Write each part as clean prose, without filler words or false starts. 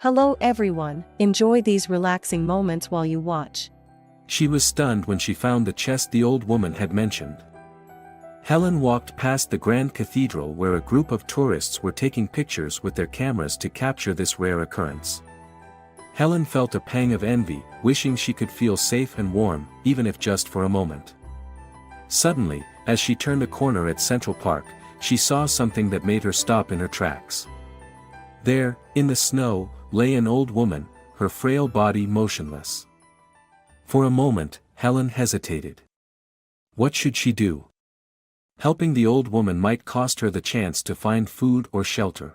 Hello everyone, enjoy these relaxing moments while you watch. She was stunned when she found the chest the old woman had mentioned. Helen walked past the Grand Cathedral where a group of tourists were taking pictures with their cameras to capture this rare occurrence. Helen felt a pang of envy, wishing she could feel safe and warm, even if just for a moment. Suddenly, as she turned a corner at Central Park, she saw something that made her stop in her tracks. There, in the snow, lay an old woman, her frail body motionless. For a moment, Helen hesitated. What should she do? Helping the old woman might cost her the chance to find food or shelter.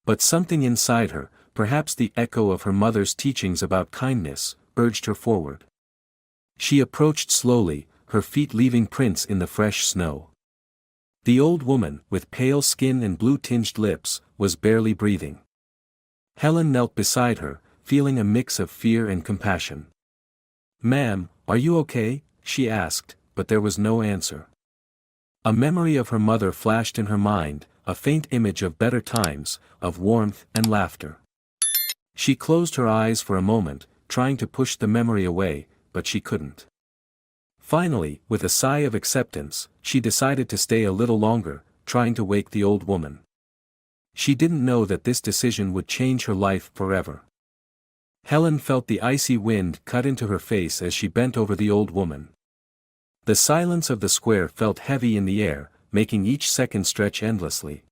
But something inside her, perhaps the echo of her mother's teachings about kindness, urged her forward. She approached slowly, her feet leaving prints in the fresh snow. The old woman, with pale skin and blue-tinged lips, was barely breathing. Helen knelt beside her, feeling a mix of fear and compassion. "Ma'am, are you okay?" she asked, but there was no answer. A memory of her mother flashed in her mind, a faint image of better times, of warmth and laughter. She closed her eyes for a moment, trying to push the memory away, but she couldn't. Finally, with a sigh of acceptance, she decided to stay a little longer, trying to wake the old woman. She didn't know that this decision would change her life forever. Helen felt the icy wind cut into her face as she bent over the old woman. The silence of the square felt heavy in the air, making each second stretch endlessly.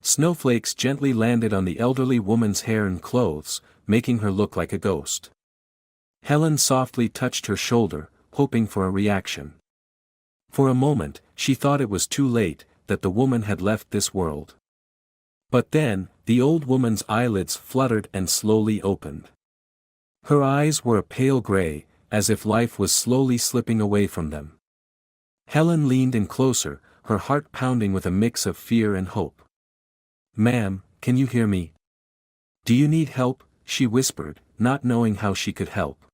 Snowflakes gently landed on the elderly woman's hair and clothes, making her look like a ghost. Helen softly touched her shoulder, hoping for a reaction. For a moment, she thought it was too late, that the woman had left this world. But then, the old woman's eyelids fluttered and slowly opened. Her eyes were a pale gray, as if life was slowly slipping away from them. Helen leaned in closer, her heart pounding with a mix of fear and hope. "Ma'am, can you hear me? Do you need help?" she whispered, not knowing how she could help.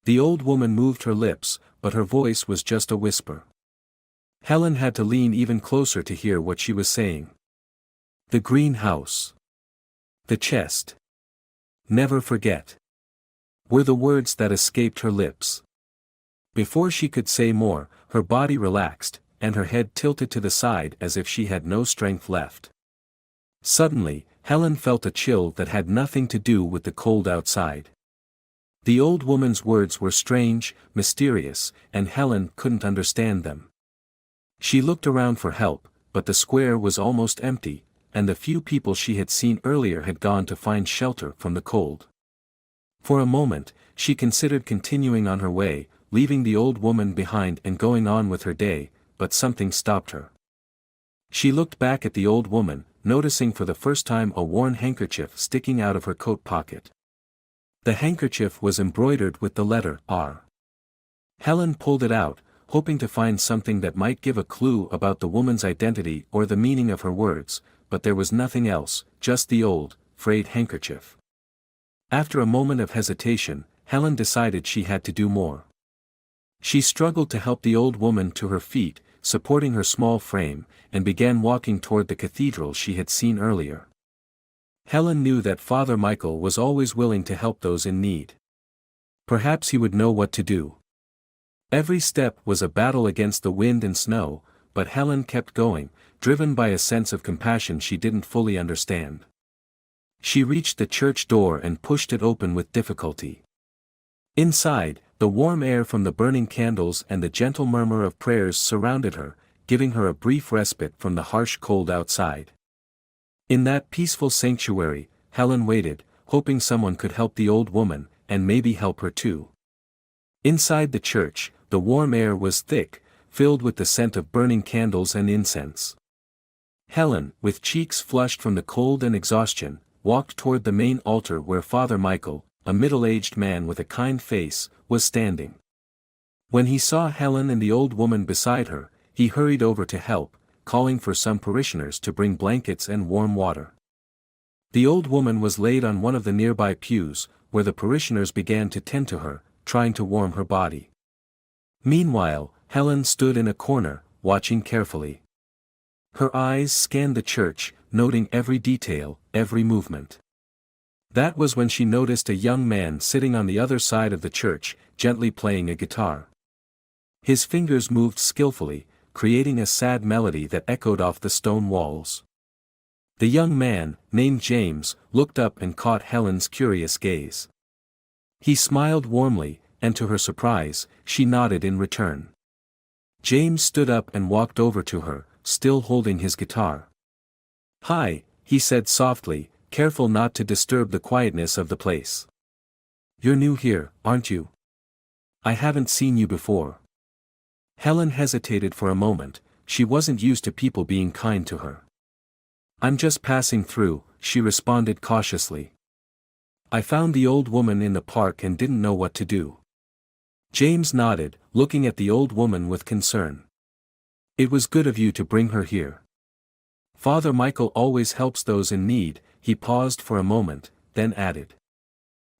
The old woman moved her lips, but her voice was just a whisper. Helen had to lean even closer to hear what she was saying. "The greenhouse. The chest. Never forget," were the words that escaped her lips. Before she could say more, her body relaxed, and her head tilted to the side as if she had no strength left. Suddenly, Helen felt a chill that had nothing to do with the cold outside. The old woman's words were strange, mysterious, and Helen couldn't understand them. She looked around for help, but the square was almost empty, and the few people she had seen earlier had gone to find shelter from the cold. For a moment, she considered continuing on her way, leaving the old woman behind and going on with her day, but something stopped her. She looked back at the old woman, noticing for the first time a worn handkerchief sticking out of her coat pocket. The handkerchief was embroidered with the letter R. Helen pulled it out, hoping to find something that might give a clue about the woman's identity or the meaning of her words, but there was nothing else, just the old, frayed handkerchief. After a moment of hesitation, Helen decided she had to do more. She struggled to help the old woman to her feet, supporting her small frame, and began walking toward the cathedral she had seen earlier. Helen knew that Father Michael was always willing to help those in need. Perhaps he would know what to do. Every step was a battle against the wind and snow, but Helen kept going, driven by a sense of compassion she didn't fully understand. She reached the church door and pushed it open with difficulty. Inside, the warm air from the burning candles and the gentle murmur of prayers surrounded her, giving her a brief respite from the harsh cold outside. In that peaceful sanctuary, Helen waited, hoping someone could help the old woman, and maybe help her too. Inside the church, the warm air was thick, filled with the scent of burning candles and incense. Helen, with cheeks flushed from the cold and exhaustion, walked toward the main altar where Father Michael, a middle-aged man with a kind face, was standing. When he saw Helen and the old woman beside her, he hurried over to help, calling for some parishioners to bring blankets and warm water. The old woman was laid on one of the nearby pews, where the parishioners began to tend to her, trying to warm her body. Meanwhile, Helen stood in a corner, watching carefully. Her eyes scanned the church, noting every detail, every movement. That was when she noticed a young man sitting on the other side of the church, gently playing a guitar. His fingers moved skillfully, creating a sad melody that echoed off the stone walls. The young man, named James, looked up and caught Helen's curious gaze. He smiled warmly, and to her surprise, she nodded in return. James stood up and walked over to her, still holding his guitar. "Hi," he said softly, careful not to disturb the quietness of the place. "You're new here, aren't you? I haven't seen you before." Helen hesitated for a moment. She wasn't used to people being kind to her. "I'm just passing through," she responded cautiously. "I found the old woman in the park and didn't know what to do." James nodded, looking at the old woman with concern. "It was good of you to bring her here. Father Michael always helps those in need." He paused for a moment, then added,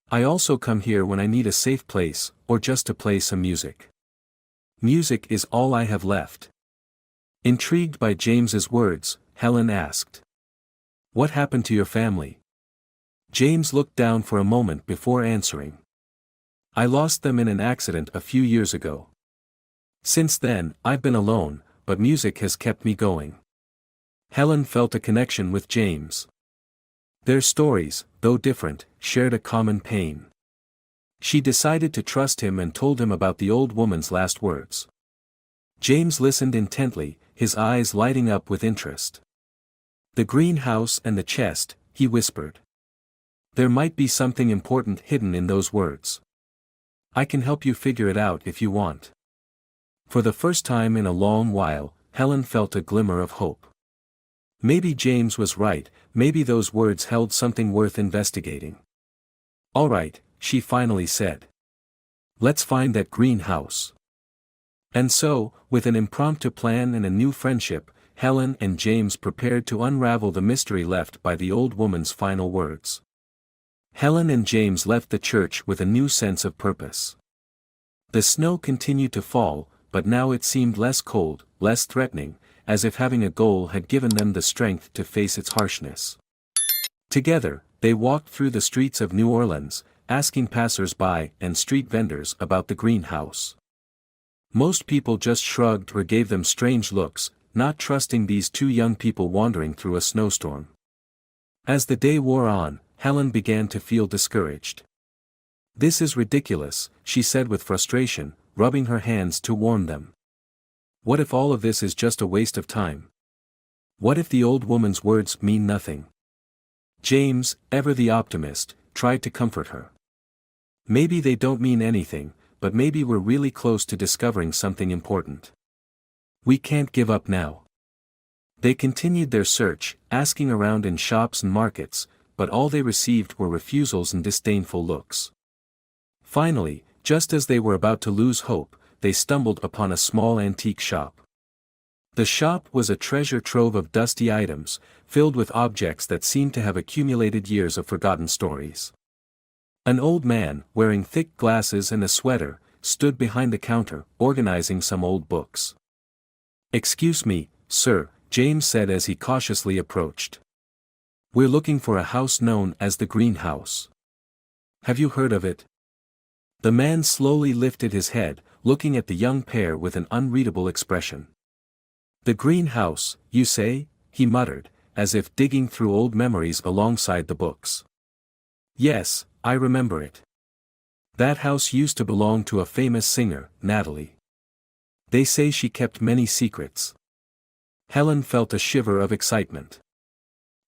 "I also come here when I need a safe place, or just to play some music. Music is all I have left." Intrigued by James's words, Helen asked, "What happened to your family?" James looked down for a moment before answering. "I lost them in an accident a few years ago. Since then, I've been alone, but music has kept me going." Helen felt a connection with James. Their stories, though different, shared a common pain. She decided to trust him and told him about the old woman's last words. James listened intently, his eyes lighting up with interest. "The greenhouse and the chest," he whispered. "There might be something important hidden in those words. I can help you figure it out if you want." For the first time in a long while, Helen felt a glimmer of hope. Maybe James was right, maybe those words held something worth investigating. "All right," she finally said. "Let's find that greenhouse." And so, with an impromptu plan and a new friendship, Helen and James prepared to unravel the mystery left by the old woman's final words. Helen and James left the church with a new sense of purpose. The snow continued to fall, but now it seemed less cold, less threatening, as if having a goal had given them the strength to face its harshness. Together, they walked through the streets of New Orleans, asking passers-by and street vendors about the greenhouse. Most people just shrugged or gave them strange looks, not trusting these two young people wandering through a snowstorm. As the day wore on, Helen began to feel discouraged. "This is ridiculous," she said with frustration, rubbing her hands to warm them. "What if all of this is just a waste of time? What if the old woman's words mean nothing?" James, ever the optimist, tried to comfort her. "Maybe they don't mean anything, but maybe we're really close to discovering something important. We can't give up now." They continued their search, asking around in shops and markets, but all they received were refusals and disdainful looks. Finally, just as they were about to lose hope, they stumbled upon a small antique shop. The shop was a treasure trove of dusty items, filled with objects that seemed to have accumulated years of forgotten stories. An old man, wearing thick glasses and a sweater, stood behind the counter, organizing some old books. "Excuse me, sir," James said as he cautiously approached. "We're looking for a house known as the Greenhouse. Have you heard of it?" The man slowly lifted his head, looking at the young pair with an unreadable expression. "The greenhouse, you say?" he muttered, as if digging through old memories alongside the books. "Yes, I remember it. That house used to belong to a famous singer, Natalie. They say she kept many secrets." Helen felt a shiver of excitement.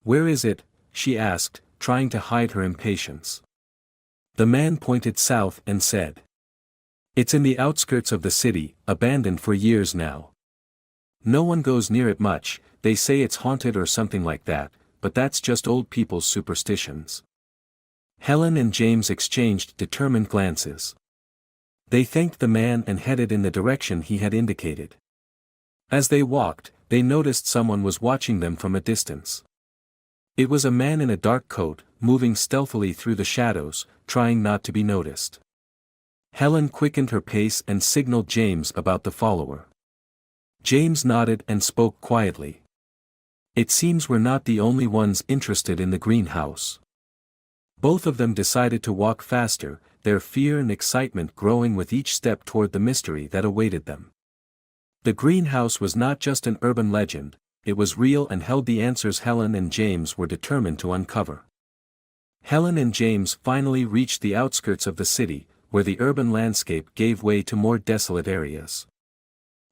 "Where is it?" she asked, trying to hide her impatience. The man pointed south and said, "It's in the outskirts of the city, abandoned for years now. No one goes near it much, they say it's haunted or something like that, but that's just old people's superstitions." Helen and James exchanged determined glances. They thanked the man and headed in the direction he had indicated. As they walked, they noticed someone was watching them from a distance. It was a man in a dark coat, moving stealthily through the shadows, trying not to be noticed. Helen quickened her pace and signaled James about the follower. James nodded and spoke quietly. "It seems we're not the only ones interested in the greenhouse. Both of them decided to walk faster, their fear and excitement growing with each step toward the mystery that awaited them. The greenhouse was not just an urban legend, it was real and held the answers Helen and James were determined to uncover. Helen and James finally reached the outskirts of the city, where the urban landscape gave way to more desolate areas.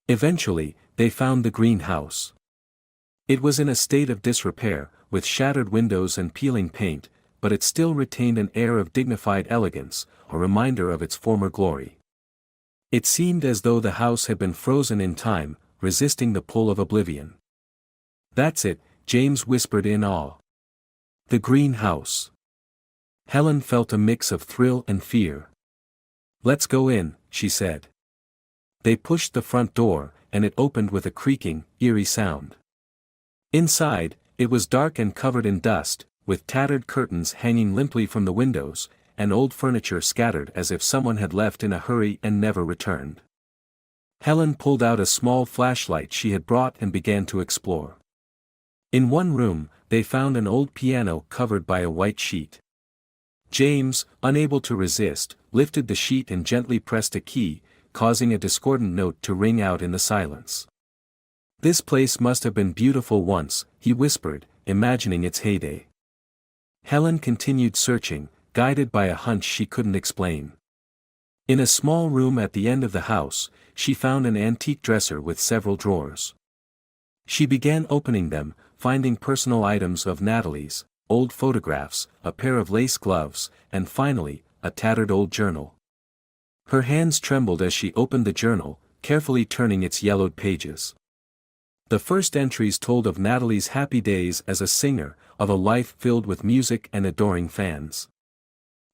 Eventually, they found the greenhouse. It was in a state of disrepair, with shattered windows and peeling paint, but it still retained an air of dignified elegance, a reminder of its former glory. It seemed as though the house had been frozen in time, resisting the pull of oblivion. "That's it," James whispered in awe. "The greenhouse." Helen felt a mix of thrill and fear. "Let's go in," she said. They pushed the front door, and it opened with a creaking, eerie sound. Inside, it was dark and covered in dust, with tattered curtains hanging limply from the windows, and old furniture scattered as if someone had left in a hurry and never returned. Helen pulled out a small flashlight she had brought and began to explore. In one room, they found an old piano covered by a white sheet. James, unable to resist, lifted the sheet and gently pressed a key, causing a discordant note to ring out in the silence. "This place must have been beautiful once," he whispered, imagining its heyday. Helen continued searching, guided by a hunch she couldn't explain. In a small room at the end of the house, she found an antique dresser with several drawers. She began opening them, finding personal items of Natalie's, old photographs, a pair of lace gloves, and finally, a tattered old journal. Her hands trembled as she opened the journal, carefully turning its yellowed pages. The first entries told of Natalie's happy days as a singer, of a life filled with music and adoring fans.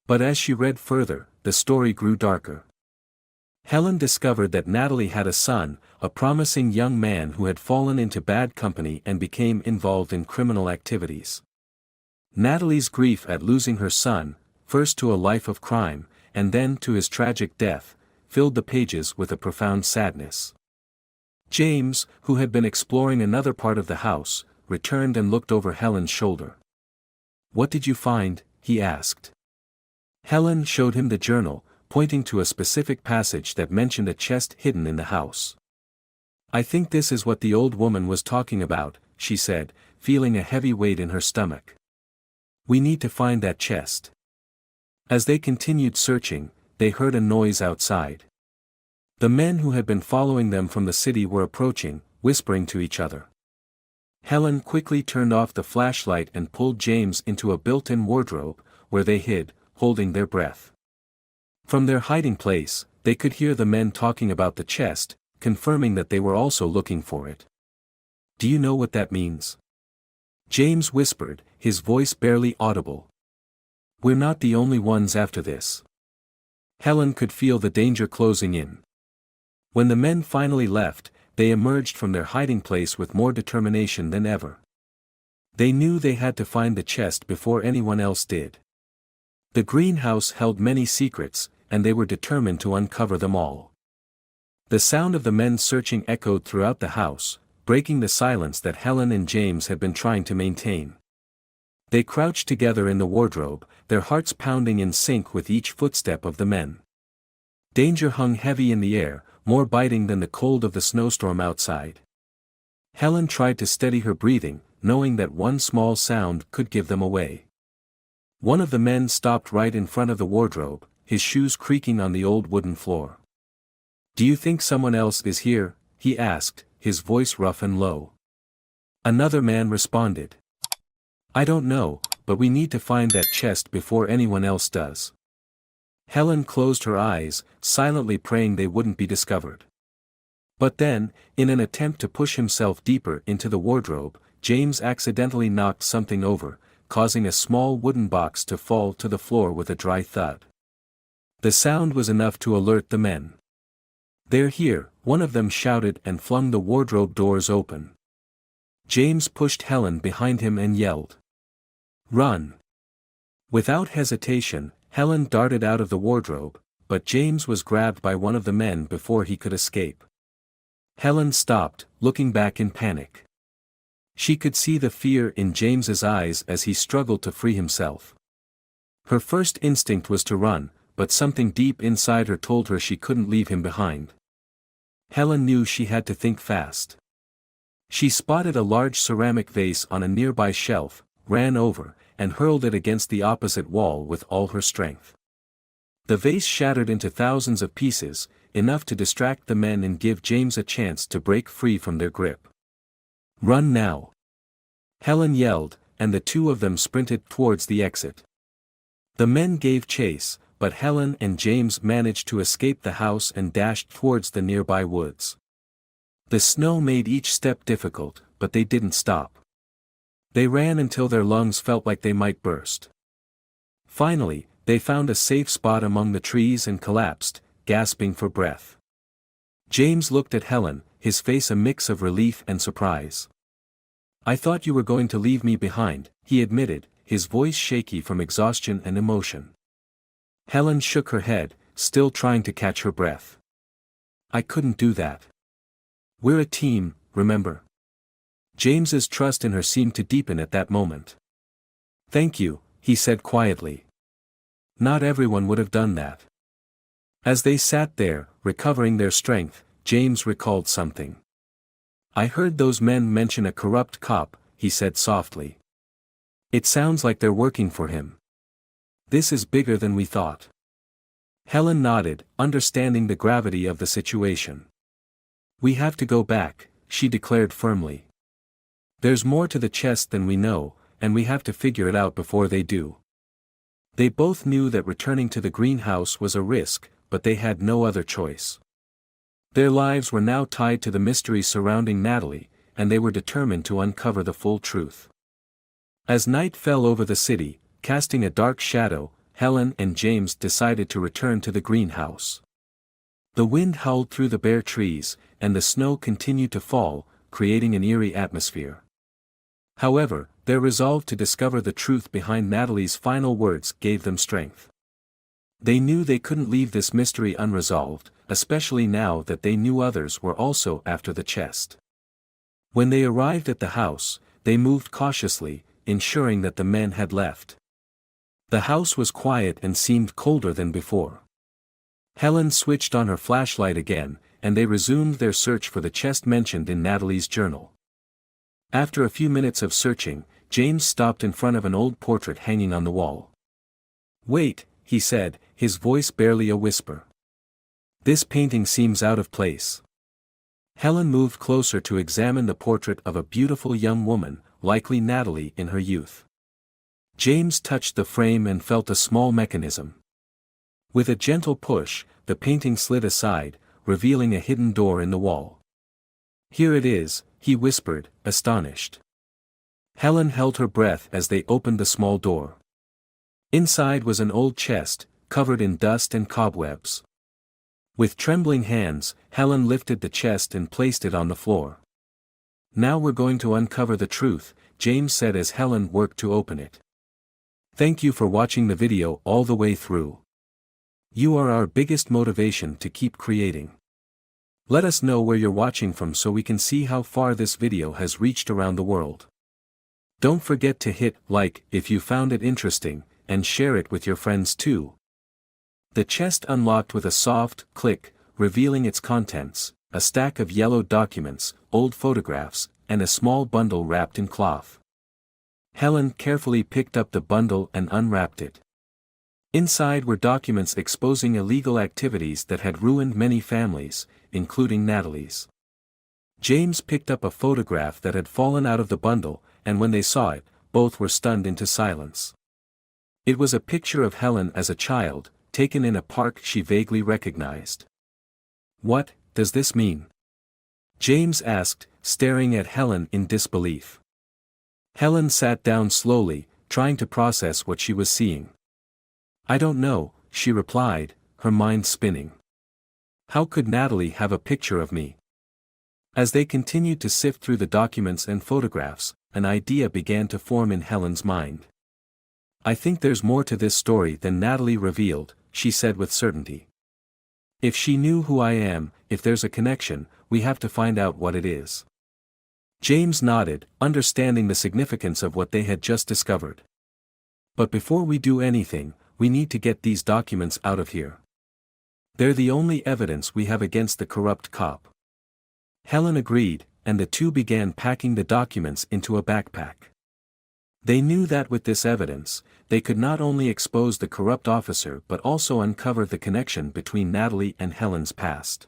But as she read further, the story grew darker. Helen discovered that Natalie had a son, a promising young man who had fallen into bad company and became involved in criminal activities. Natalie's grief at losing her son, first to a life of crime, and then to his tragic death, filled the pages with a profound sadness. James, who had been exploring another part of the house, returned and looked over Helen's shoulder. "What did you find?" he asked. Helen showed him the journal, pointing to a specific passage that mentioned a chest hidden in the house. "I think this is what the old woman was talking about," she said, feeling a heavy weight in her stomach. "We need to find that chest." As they continued searching, they heard a noise outside. The men who had been following them from the city were approaching, whispering to each other. Helen quickly turned off the flashlight and pulled James into a built-in wardrobe, where they hid, holding their breath. From their hiding place, they could hear the men talking about the chest, confirming that they were also looking for it. "Do you know what that means?" James whispered, his voice barely audible. "We're not the only ones after this." Helen could feel the danger closing in. When the men finally left, they emerged from their hiding place with more determination than ever. They knew they had to find the chest before anyone else did. The greenhouse held many secrets, and they were determined to uncover them all. The sound of the men searching echoed throughout the house, breaking the silence that Helen and James had been trying to maintain. They crouched together in the wardrobe, their hearts pounding in sync with each footstep of the men. Danger hung heavy in the air, more biting than the cold of the snowstorm outside. Helen tried to steady her breathing, knowing that one small sound could give them away. One of the men stopped right in front of the wardrobe, his shoes creaking on the old wooden floor. "Do you think someone else is here?" he asked, his voice rough and low. Another man responded. "I don't know, but we need to find that chest before anyone else does." Helen closed her eyes, silently praying they wouldn't be discovered. But then, in an attempt to push himself deeper into the wardrobe, James accidentally knocked something over, causing a small wooden box to fall to the floor with a dry thud. The sound was enough to alert the men. "They're here," one of them shouted and flung the wardrobe doors open. James pushed Helen behind him and yelled, "Run!" Without hesitation, Helen darted out of the wardrobe, but James was grabbed by one of the men before he could escape. Helen stopped, looking back in panic. She could see the fear in James's eyes as he struggled to free himself. Her first instinct was to run, but something deep inside her told her she couldn't leave him behind. Helen knew she had to think fast. She spotted a large ceramic vase on a nearby shelf, ran over, and hurled it against the opposite wall with all her strength. The vase shattered into thousands of pieces, enough to distract the men and give James a chance to break free from their grip. "Run now!" Helen yelled, and the two of them sprinted towards the exit. The men gave chase, but Helen and James managed to escape the house and dashed towards the nearby woods. The snow made each step difficult, but they didn't stop. They ran until their lungs felt like they might burst. Finally, they found a safe spot among the trees and collapsed, gasping for breath. James looked at Helen, his face a mix of relief and surprise. "I thought you were going to leave me behind," he admitted, his voice shaky from exhaustion and emotion. Helen shook her head, still trying to catch her breath. "I couldn't do that. We're a team, remember?" James's trust in her seemed to deepen at that moment. "Thank you," he said quietly. "Not everyone would have done that." As they sat there, recovering their strength, James recalled something. "I heard those men mention a corrupt cop," he said softly. "It sounds like they're working for him. This is bigger than we thought." Helen nodded, understanding the gravity of the situation. "We have to go back," she declared firmly. "There's more to the chest than we know, and we have to figure it out before they do." They both knew that returning to the greenhouse was a risk, but they had no other choice. Their lives were now tied to the mystery surrounding Natalie, and they were determined to uncover the full truth. As night fell over the city, casting a dark shadow, Helen and James decided to return to the greenhouse. The wind howled through the bare trees, and the snow continued to fall, creating an eerie atmosphere. However, their resolve to discover the truth behind Natalie's final words gave them strength. They knew they couldn't leave this mystery unresolved, especially now that they knew others were also after the chest. When they arrived at the house, they moved cautiously, ensuring that the men had left. The house was quiet and seemed colder than before. Helen switched on her flashlight again, and they resumed their search for the chest mentioned in Natalie's journal. After a few minutes of searching, James stopped in front of an old portrait hanging on the wall. "Wait," he said, his voice barely a whisper. "This painting seems out of place." Helen moved closer to examine the portrait of a beautiful young woman, likely Natalie in her youth. James touched the frame and felt a small mechanism. With a gentle push, the painting slid aside, revealing a hidden door in the wall. "Here it is," he whispered, astonished. Helen held her breath as they opened the small door. Inside was an old chest, covered in dust and cobwebs. With trembling hands, Helen lifted the chest and placed it on the floor. "Now we're going to uncover the truth," James said as Helen worked to open it. "Thank you for watching the video all the way through. You are our biggest motivation to keep creating. Let us know where you're watching from so we can see how far this video has reached around the world. Don't forget to hit like if you found it interesting, and share it with your friends too." The chest unlocked with a soft click, revealing its contents, a stack of yellowed documents, old photographs, and a small bundle wrapped in cloth. Helen carefully picked up the bundle and unwrapped it. Inside were documents exposing illegal activities that had ruined many families, including Natalie's. James picked up a photograph that had fallen out of the bundle, and when they saw it, both were stunned into silence. It was a picture of Helen as a child, taken in a park she vaguely recognized. "What does this mean?" James asked, staring at Helen in disbelief. Helen sat down slowly, trying to process what she was seeing. "I don't know," she replied, her mind spinning. "How could Natalie have a picture of me?" As they continued to sift through the documents and photographs, an idea began to form in Helen's mind. "I think there's more to this story than Natalie revealed," she said with certainty. "If she knew who I am, if there's a connection, we have to find out what it is." James nodded, understanding the significance of what they had just discovered. But before we do anything, we need to get these documents out of here. They're the only evidence we have against the corrupt cop. Helen agreed, and the two began packing the documents into a backpack. They knew that with this evidence, they could not only expose the corrupt officer but also uncover the connection between Natalie and Helen's past.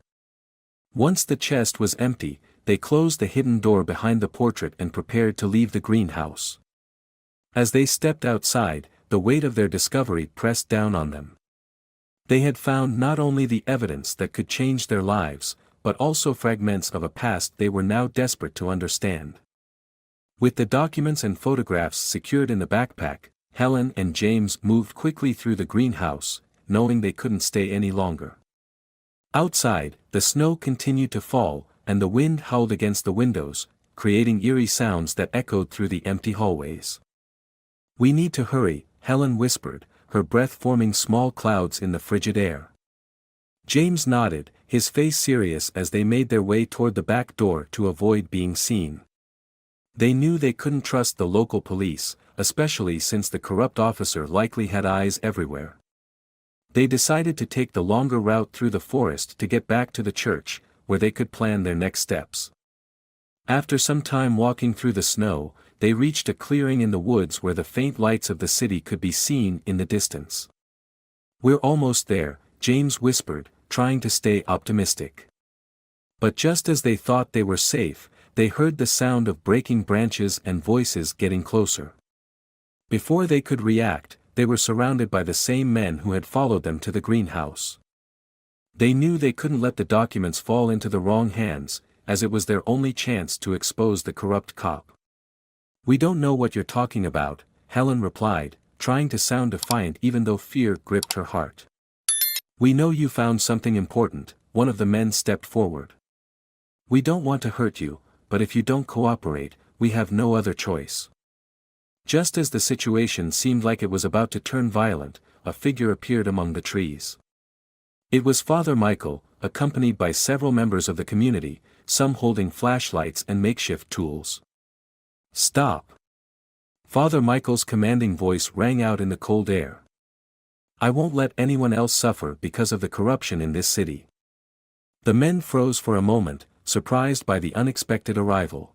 Once the chest was empty, they closed the hidden door behind the portrait and prepared to leave the greenhouse. As they stepped outside, the weight of their discovery pressed down on them. They had found not only the evidence that could change their lives, but also fragments of a past they were now desperate to understand. With the documents and photographs secured in the backpack, Helen and James moved quickly through the greenhouse, knowing they couldn't stay any longer. Outside, the snow continued to fall, and the wind howled against the windows, creating eerie sounds that echoed through the empty hallways. "We need to hurry," Helen whispered, her breath forming small clouds in the frigid air. James nodded, his face serious as they made their way toward the back door to avoid being seen. They knew they couldn't trust the local police, especially since the corrupt officer likely had eyes everywhere. They decided to take the longer route through the forest to get back to the church, where they could plan their next steps. After some time walking through the snow, they reached a clearing in the woods where the faint lights of the city could be seen in the distance. "We're almost there," James whispered, trying to stay optimistic. But just as they thought they were safe, they heard the sound of breaking branches and voices getting closer. Before they could react, they were surrounded by the same men who had followed them to the greenhouse. They knew they couldn't let the documents fall into the wrong hands, as it was their only chance to expose the corrupt cop. "We don't know what you're talking about," Helen replied, trying to sound defiant even though fear gripped her heart. "We know you found something important," one of the men stepped forward. "We don't want to hurt you, but if you don't cooperate, we have no other choice." Just as the situation seemed like it was about to turn violent, a figure appeared among the trees. It was Father Michael, accompanied by several members of the community, some holding flashlights and makeshift tools. "Stop!" Father Michael's commanding voice rang out in the cold air. "I won't let anyone else suffer because of the corruption in this city." The men froze for a moment, surprised by the unexpected arrival.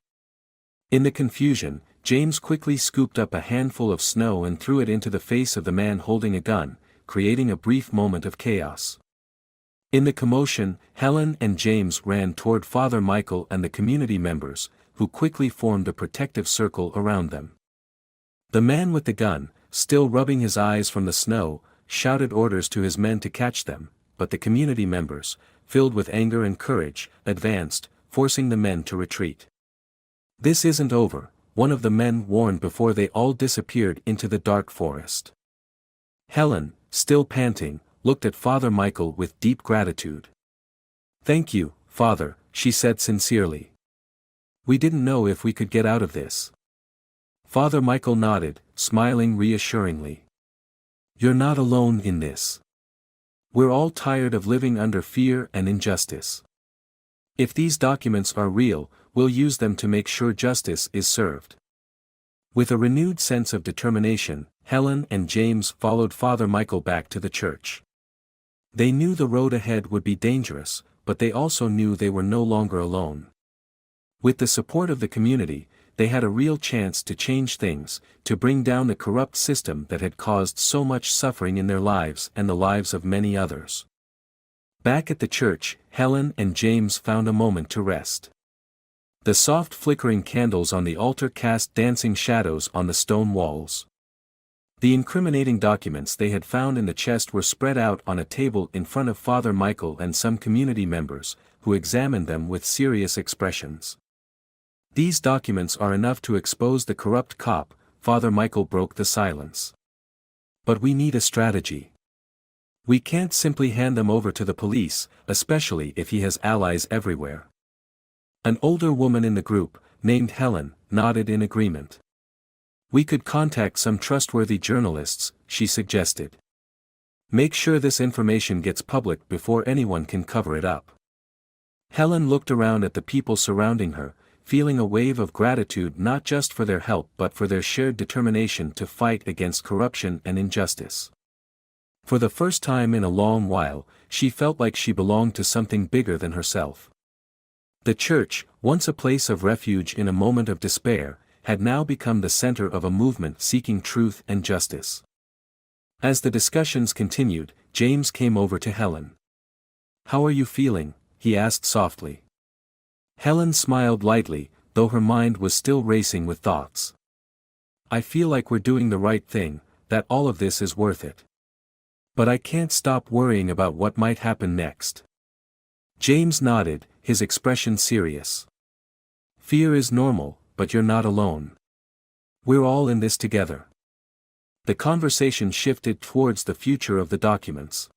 In the confusion, James quickly scooped up a handful of snow and threw it into the face of the man holding a gun, creating a brief moment of chaos. In the commotion, Helen and James ran toward Father Michael and the community members, who quickly formed a protective circle around them. The man with the gun, still rubbing his eyes from the snow, shouted orders to his men to catch them, but the community members, filled with anger and courage, advanced, forcing the men to retreat. "This isn't over," one of the men warned before they all disappeared into the dark forest. Helen, still panting, looked at Father Michael with deep gratitude. "Thank you, Father," she said sincerely. "We didn't know if we could get out of this." Father Michael nodded, smiling reassuringly. "You're not alone in this. We're all tired of living under fear and injustice. If these documents are real, we'll use them to make sure justice is served." With a renewed sense of determination, Helen and James followed Father Michael back to the church. They knew the road ahead would be dangerous, but they also knew they were no longer alone. With the support of the community, they had a real chance to change things, to bring down the corrupt system that had caused so much suffering in their lives and the lives of many others. Back at the church, Helen and James found a moment to rest. The soft flickering candles on the altar cast dancing shadows on the stone walls. The incriminating documents they had found in the chest were spread out on a table in front of Father Michael and some community members, who examined them with serious expressions. "These documents are enough to expose the corrupt cop," Father Michael broke the silence. "But we need a strategy. We can't simply hand them over to the police, especially if he has allies everywhere." An older woman in the group, named Helen, nodded in agreement. "We could contact some trustworthy journalists," she suggested. "Make sure this information gets public before anyone can cover it up." Helen looked around at the people surrounding her, feeling a wave of gratitude not just for their help but for their shared determination to fight against corruption and injustice. For the first time in a long while, she felt like she belonged to something bigger than herself. The church, once a place of refuge in a moment of despair, had now become the center of a movement seeking truth and justice. As the discussions continued, James came over to Helen. "How are you feeling?" he asked softly. Helen smiled lightly, though her mind was still racing with thoughts. "I feel like we're doing the right thing, that all of this is worth it. But I can't stop worrying about what might happen next." James nodded, his expression serious. "Fear is normal, but you're not alone. We're all in this together." The conversation shifted towards the future of the documents.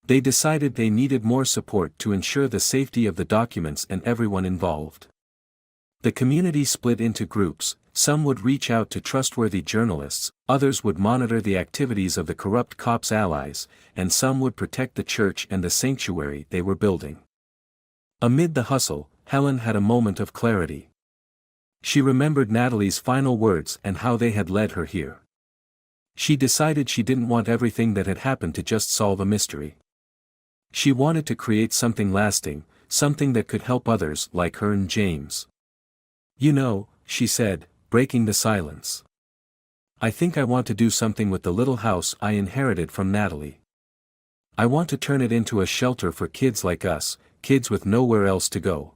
They decided they needed more support to ensure the safety of the documents and everyone involved. The community split into groups. Some would reach out to trustworthy journalists, others would monitor the activities of the corrupt cops' allies, and some would protect the church and the sanctuary they were building. Amid the hustle, Helen had a moment of clarity. She remembered Natalie's final words and how they had led her here. She decided she didn't want everything that had happened to just solve a mystery. She wanted to create something lasting, something that could help others like her and James. "You know," she said, breaking the silence. "I think I want to do something with the little house I inherited from Natalie. I want to turn it into a shelter for kids like us, kids with nowhere else to go."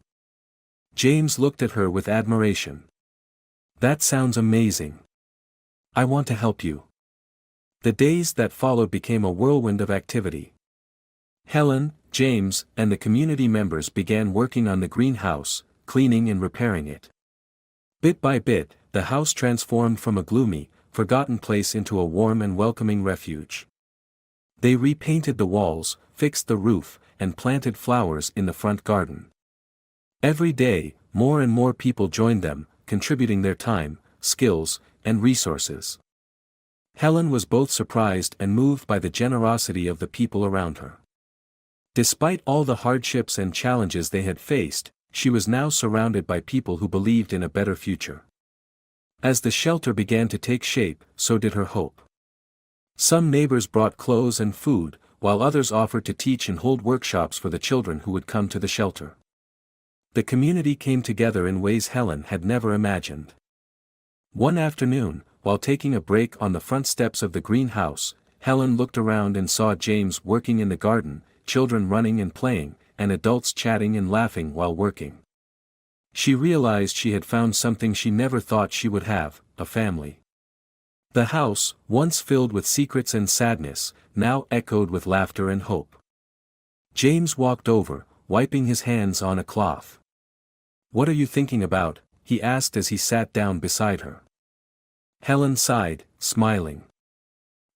James looked at her with admiration. "That sounds amazing. I want to help you." The days that followed became a whirlwind of activity. Helen, James, and the community members began working on the greenhouse, cleaning and repairing it. Bit by bit, the house transformed from a gloomy, forgotten place into a warm and welcoming refuge. They repainted the walls, fixed the roof, and planted flowers in the front garden. Every day, more and more people joined them, contributing their time, skills, and resources. Helen was both surprised and moved by the generosity of the people around her. Despite all the hardships and challenges they had faced, she was now surrounded by people who believed in a better future. As the shelter began to take shape, so did her hope. Some neighbors brought clothes and food, while others offered to teach and hold workshops for the children who would come to the shelter. The community came together in ways Helen had never imagined. One afternoon, while taking a break on the front steps of the greenhouse, Helen looked around and saw James working in the garden, children running and playing, and adults chatting and laughing while working. She realized she had found something she never thought she would have, a family. The house, once filled with secrets and sadness, now echoed with laughter and hope. James walked over, wiping his hands on a cloth. "What are you thinking about?" he asked as he sat down beside her. Helen sighed, smiling.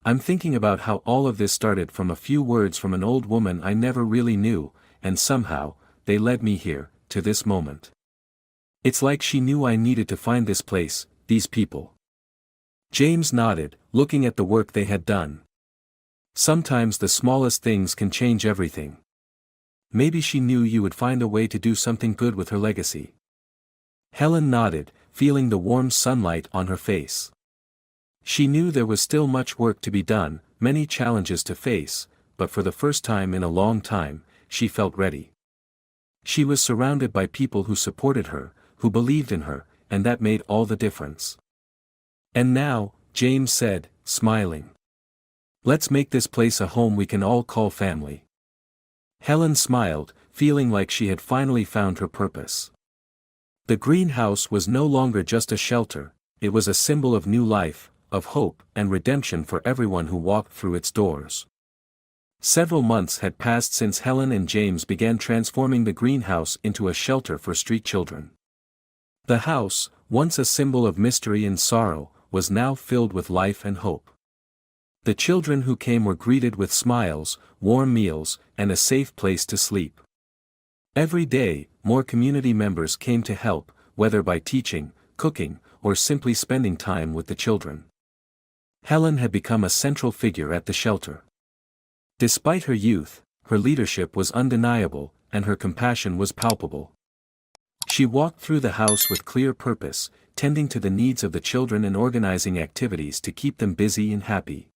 "I'm thinking about how all of this started from a few words from an old woman I never really knew, and somehow, they led me here, to this moment. It's like she knew I needed to find this place, these people." James nodded, looking at the work they had done. "Sometimes the smallest things can change everything. Maybe she knew you would find a way to do something good with her legacy." Helen nodded, feeling the warm sunlight on her face. She knew there was still much work to be done, many challenges to face, but for the first time in a long time, she felt ready. She was surrounded by people who supported her, who believed in her, and that made all the difference. "And now," James said, smiling, "let's make this place a home we can all call family." Helen smiled, feeling like she had finally found her purpose. The greenhouse was no longer just a shelter, it was a symbol of new life, of hope and redemption for everyone who walked through its doors. Several months had passed since Helen and James began transforming the greenhouse into a shelter for street children. The house, once a symbol of mystery and sorrow, was now filled with life and hope. The children who came were greeted with smiles, warm meals, and a safe place to sleep. Every day, more community members came to help, whether by teaching, cooking, or simply spending time with the children. Helen had become a central figure at the shelter. Despite her youth, her leadership was undeniable, and her compassion was palpable. She walked through the house with clear purpose, tending to the needs of the children and organizing activities to keep them busy and happy.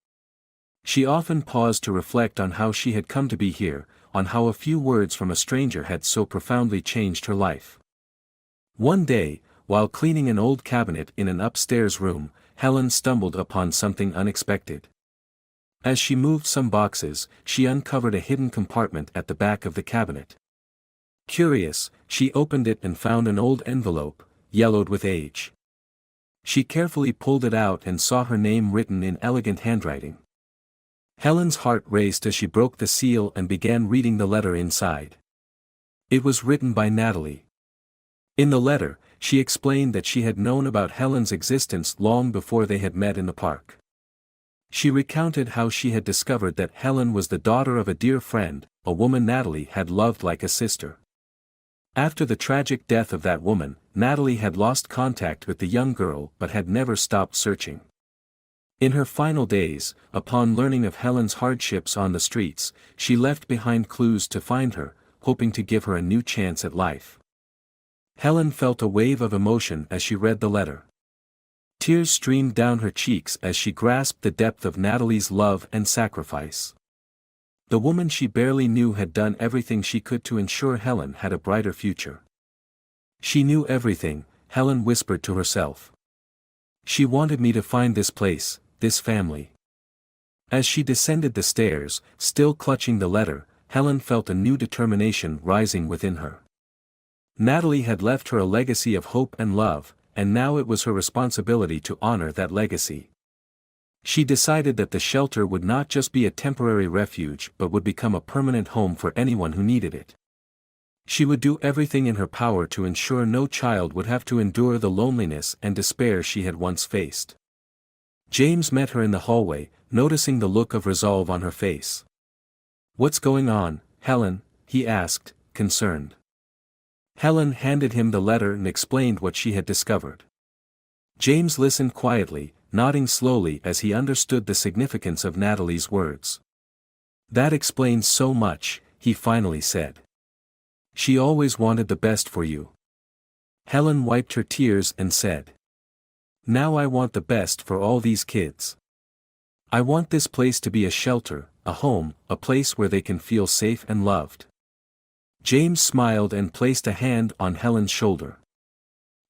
She often paused to reflect on how she had come to be here, on how a few words from a stranger had so profoundly changed her life. One day, while cleaning an old cabinet in an upstairs room, Helen stumbled upon something unexpected. As she moved some boxes, she uncovered a hidden compartment at the back of the cabinet. Curious, she opened it and found an old envelope, yellowed with age. She carefully pulled it out and saw her name written in elegant handwriting. Helen's heart raced as she broke the seal and began reading the letter inside. It was written by Natalie. In the letter, she explained that she had known about Helen's existence long before they had met in the park. She recounted how she had discovered that Helen was the daughter of a dear friend, a woman Natalie had loved like a sister. After the tragic death of that woman, Natalie had lost contact with the young girl but had never stopped searching. In her final days, upon learning of Helen's hardships on the streets, she left behind clues to find her, hoping to give her a new chance at life. Helen felt a wave of emotion as she read the letter. Tears streamed down her cheeks as she grasped the depth of Natalie's love and sacrifice. The woman she barely knew had done everything she could to ensure Helen had a brighter future. She knew everything, Helen whispered to herself. She wanted me to find this place, this family. As she descended the stairs, still clutching the letter, Helen felt a new determination rising within her. Natalie had left her a legacy of hope and love, and now it was her responsibility to honor that legacy. She decided that the shelter would not just be a temporary refuge but would become a permanent home for anyone who needed it. She would do everything in her power to ensure no child would have to endure the loneliness and despair she had once faced. James met her in the hallway, noticing the look of resolve on her face. "What's going on, Helen?" he asked, concerned. Helen handed him the letter and explained what she had discovered. James listened quietly, nodding slowly as he understood the significance of Natalie's words. "That explains so much," he finally said. "She always wanted the best for you." Helen wiped her tears and said, "Now I want the best for all these kids. I want this place to be a shelter, a home, a place where they can feel safe and loved." James smiled and placed a hand on Helen's shoulder.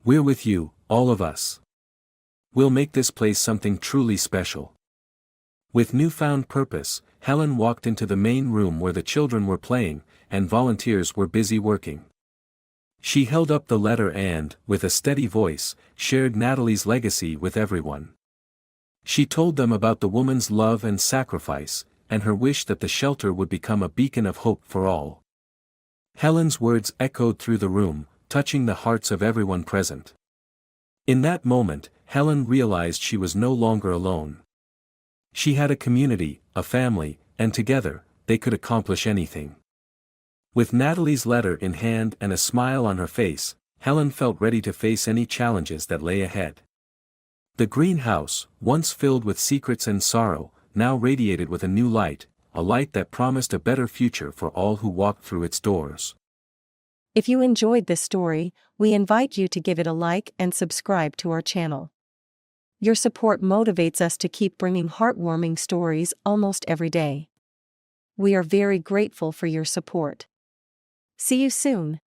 "We're with you, all of us. We'll make this place something truly special." With newfound purpose, Helen walked into the main room where the children were playing, and volunteers were busy working. She held up the letter and, with a steady voice, shared Natalie's legacy with everyone. She told them about the woman's love and sacrifice, and her wish that the shelter would become a beacon of hope for all. Helen's words echoed through the room, touching the hearts of everyone present. In that moment, Helen realized she was no longer alone. She had a community, a family, and together, they could accomplish anything. With Natalie's letter in hand and a smile on her face, Helen felt ready to face any challenges that lay ahead. The greenhouse, once filled with secrets and sorrow, now radiated with a new light, a light that promised a better future for all who walked through its doors. If you enjoyed this story, we invite you to give it a like and subscribe to our channel. Your support motivates us to keep bringing heartwarming stories almost every day. We are very grateful for your support. See you soon.